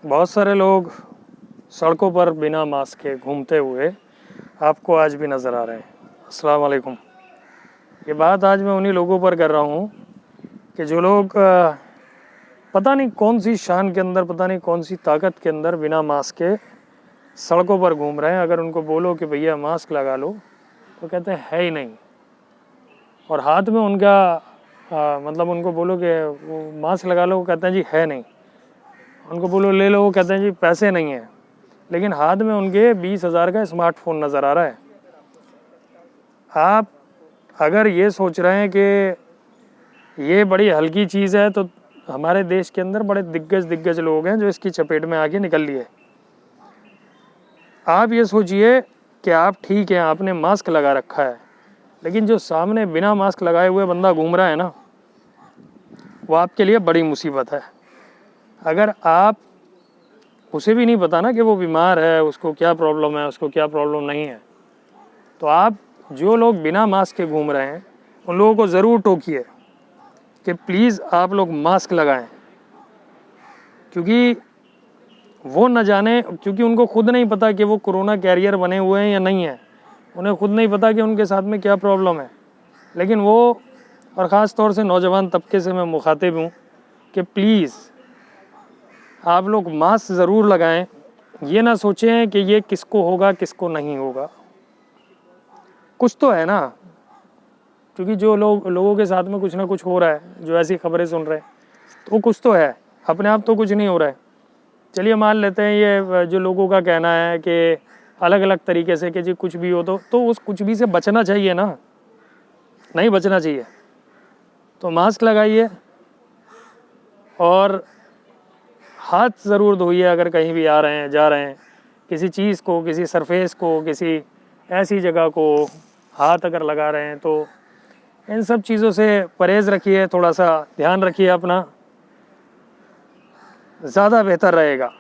बहुत सारे लोग सड़कों पर बिना मास्क के घूमते हुए आपको आज भी नज़र आ रहे हैं। अस्सलाम वालेकुम। ये बात आज मैं उन्हीं लोगों पर कर रहा हूँ कि जो लोग पता नहीं कौन सी शान के अंदर, पता नहीं कौन सी ताकत के अंदर बिना मास्क के सड़कों पर घूम रहे हैं। अगर उनको बोलो कि भैया मास्क लगा लो तो कहते हैं है ही नहीं। और हाथ में उनका मतलब उनको बोलो कि वो मास्क लगा लो, वो कहते हैं जी है नहीं। उनको बोलो ले लो, वो कहते हैं जी पैसे नहीं हैं। लेकिन हाथ में उनके 20,000 का स्मार्टफोन नज़र आ रहा है। आप अगर ये सोच रहे हैं कि ये बड़ी हल्की चीज़ है तो हमारे देश के अंदर बड़े दिग्गज लोग हैं जो इसकी चपेट में आके निकल लिए। आप ये सोचिए कि आप ठीक हैं, आपने मास्क लगा रखा है, लेकिन जो सामने बिना मास्क लगाए हुए बंदा घूम रहा है ना, वो आपके लिए बड़ी मुसीबत है। अगर आप उसे भी नहीं पता ना कि वो बीमार है, उसको क्या प्रॉब्लम है, उसको क्या प्रॉब्लम नहीं है, तो आप जो लोग बिना मास्क के घूम रहे हैं उन लोगों को ज़रूर टोकिए कि प्लीज़ आप लोग मास्क लगाएं। क्योंकि वो न जाने, क्योंकि उनको खुद नहीं पता कि वो कोरोना कैरियर बने हुए हैं या नहीं है। उन्हें खुद नहीं पता कि उनके साथ में क्या प्रॉब्लम है। लेकिन वो, और ख़ास तौर से नौजवान तबके से मैं मुखातिब हूँ कि प्लीज़ आप लोग मास्क ज़रूर लगाएं। ये ना सोचें कि ये किसको होगा किसको नहीं होगा, कुछ तो है ना। क्योंकि जो लोगों के साथ में कुछ ना कुछ हो रहा है, जो ऐसी खबरें सुन रहे हैं, तो कुछ तो है। अपने आप तो कुछ नहीं हो रहा है। चलिए मान लेते हैं ये जो लोगों का कहना है कि अलग अलग तरीके से कि जी कुछ भी हो तो उस कुछ भी से बचना चाहिए ना, नहीं बचना चाहिए। तो मास्क लगाइए और हाथ ज़रूर धोइए अगर कहीं भी आ रहे हैं, जा रहे हैं, किसी चीज़ को, किसी सरफेस को, किसी ऐसी जगह को हाथ अगर लगा रहे हैं तो इन सब चीज़ों से परहेज़ रखिए, थोड़ा सा ध्यान रखिए अपना, ज़्यादा बेहतर रहेगा।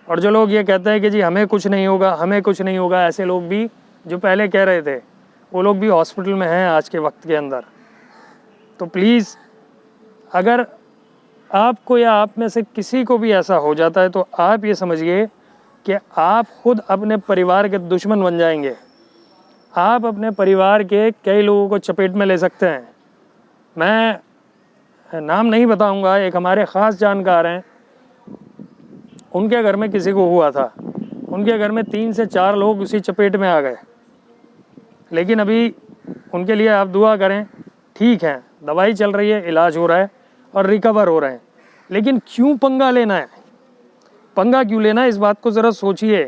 और जो लोग ये कहते हैं कि जी हमें कुछ नहीं होगा, हमें कुछ नहीं होगा, ऐसे लोग भी जो पहले कह रहे थे वो लोग भी हॉस्पिटल में हैं आज के वक्त के अंदर। तो प्लीज़ अगर आपको या आप में से किसी को भी ऐसा हो जाता है तो आप ये समझिए कि आप खुद अपने परिवार के दुश्मन बन जाएंगे। आप अपने परिवार के कई लोगों को चपेट में ले सकते हैं। मैं नाम नहीं बताऊंगा, एक हमारे ख़ास जानकार हैं, उनके घर में किसी को हुआ था, उनके घर में 3 से 4 लोग उसी चपेट में आ गए। लेकिन अभी उनके लिए आप दुआ करें, ठीक है, दवाई चल रही है, इलाज हो रहा है और रिकवर हो रहे हैं। लेकिन क्यों पंगा लेना है? पंगा क्यों लेना है, इस बात को ज़रा सोचिए,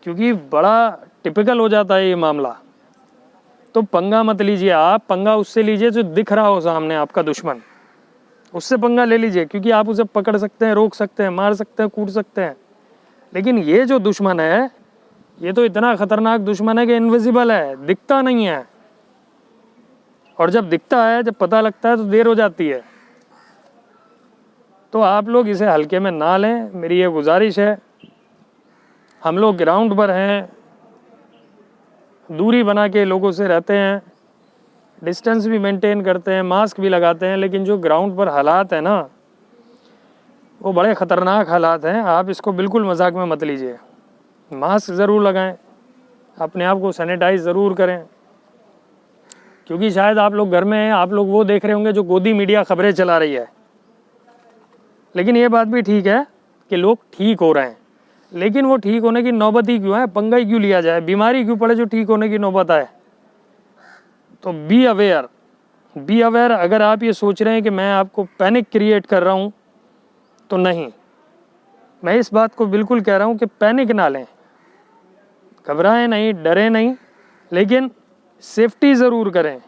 क्योंकि बड़ा टिपिकल हो जाता है ये मामला। तो पंगा मत लीजिए आप, पंगा उससे लीजिए जो दिख रहा हो सामने आपका दुश्मन, उससे पंगा ले लीजिए, क्योंकि आप उसे पकड़ सकते हैं, रोक सकते हैं, मार सकते हैं, कूट सकते हैं। लेकिन ये जो दुश्मन है, ये तो इतना ख़तरनाक दुश्मन है कि इनविजिबल है, दिखता नहीं है। और जब दिखता है, जब पता लगता है तो देर हो जाती है। तो आप लोग इसे हल्के में ना लें, मेरी ये गुजारिश है। हम लोग ग्राउंड पर हैं, दूरी बना के लोगों से रहते हैं, डिस्टेंस भी मेंटेन करते हैं, मास्क भी लगाते हैं, लेकिन जो ग्राउंड पर हालात है ना, वो बड़े ख़तरनाक हालात हैं। आप इसको बिल्कुल मजाक में मत लीजिए। मास्क ज़रूर लगाएं, अपने आप को सैनिटाइज ज़रूर करें, क्योंकि शायद आप लोग घर में हैं, आप लोग वो देख रहे होंगे जो गोदी मीडिया खबरें चला रही है। लेकिन ये बात भी ठीक है कि लोग ठीक हो रहे हैं, लेकिन वो ठीक होने की नौबत ही क्यों है, पंगा ही क्यों लिया जाए, बीमारी क्यों पड़े जो ठीक होने की नौबत आए। तो बी अवेयर। अगर आप ये सोच रहे हैं कि मैं आपको पैनिक क्रिएट कर रहा हूँ, तो नहीं, मैं इस बात को बिल्कुल कह रहा हूँ कि पैनिक ना लें, घबराएं नहीं, डरे नहीं, लेकिन सेफ्टी ज़रूर करें,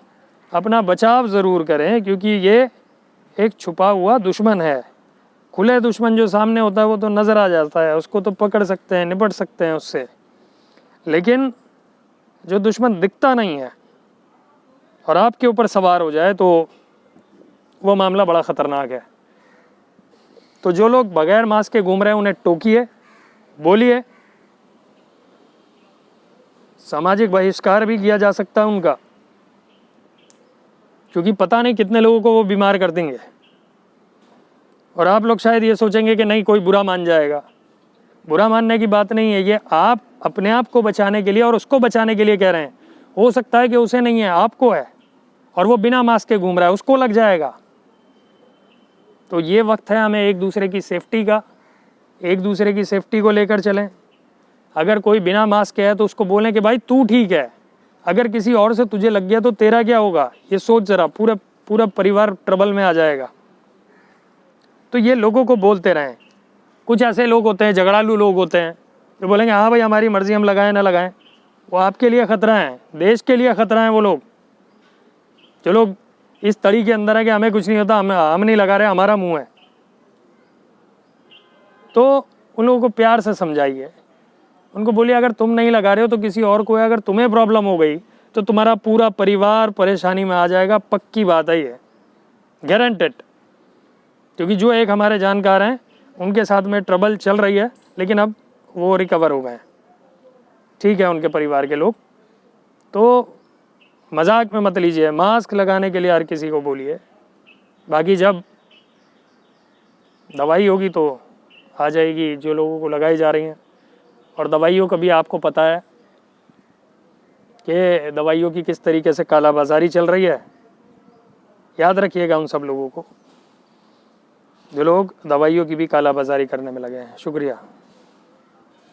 अपना बचाव ज़रूर करें, क्योंकि ये एक छुपा हुआ दुश्मन है। खुले दुश्मन जो सामने होता है वो तो नज़र आ जाता है, उसको तो पकड़ सकते हैं, निपट सकते हैं उससे। लेकिन जो दुश्मन दिखता नहीं है और आपके ऊपर सवार हो जाए तो वो मामला बड़ा ख़तरनाक है। तो जो लोग बगैर मास्क के घूम रहे हैं उन्हें टोकिए, बोलिए, सामाजिक बहिष्कार भी किया जा सकता है उनका, क्योंकि पता नहीं कितने लोगों को वो बीमार कर देंगे। और आप लोग शायद ये सोचेंगे कि नहीं कोई बुरा मान जाएगा। बुरा मानने की बात नहीं है, ये आप अपने आप को बचाने के लिए और उसको बचाने के लिए कह रहे हैं। हो सकता है कि उसे नहीं है, आपको है, और वो बिना मास्क के घूम रहा है, उसको लग जाएगा। तो ये वक्त है हमें एक दूसरे की सेफ्टी का, एक दूसरे की सेफ्टी को लेकर चलें। अगर कोई बिना मास्क के है तो उसको बोलें कि भाई तू ठीक है, अगर किसी और से तुझे लग गया तो तेरा क्या होगा, ये सोच जरा, पूरा परिवार ट्रबल में आ जाएगा। तो ये लोगों को बोलते रहें। कुछ ऐसे लोग होते हैं, झगड़ालू लोग होते हैं, जो बोलेंगे हाँ भाई हमारी मर्जी, हम लगाएं ना लगाएं। वो आपके लिए ख़तरा है, देश के लिए ख़तरा है वो लोग। जो लोग इस तरीके के अंदर है कि हमें कुछ नहीं होता, हम नहीं लगा रहे, हमारा मुंह है, तो उन लोगों को प्यार से समझाइए। उनको बोलिए अगर तुम नहीं लगा रहे हो तो किसी और को है, अगर तुम्हें प्रॉब्लम हो गई तो तुम्हारा पूरा परिवार परेशानी में आ जाएगा, पक्की बात है ये, गारंटेड। क्योंकि जो एक हमारे जानकार हैं उनके साथ में ट्रबल चल रही है, लेकिन अब वो रिकवर हो गए, ठीक है, उनके परिवार के लोग। तो मजाक में मत लीजिए, मास्क लगाने के लिए हर किसी को बोलिए। बाकी जब दवाई होगी तो आ जाएगी जो लोगों को लगाई जा रही हैं। और दवाइयों का भी आपको पता है कि दवाइयों की किस तरीके से कालाबाजारी चल रही है। याद रखिएगा उन सब लोगों को जो लोग दवाइयों की भी कालाबाजारी करने में लगे हैं। शुक्रिया।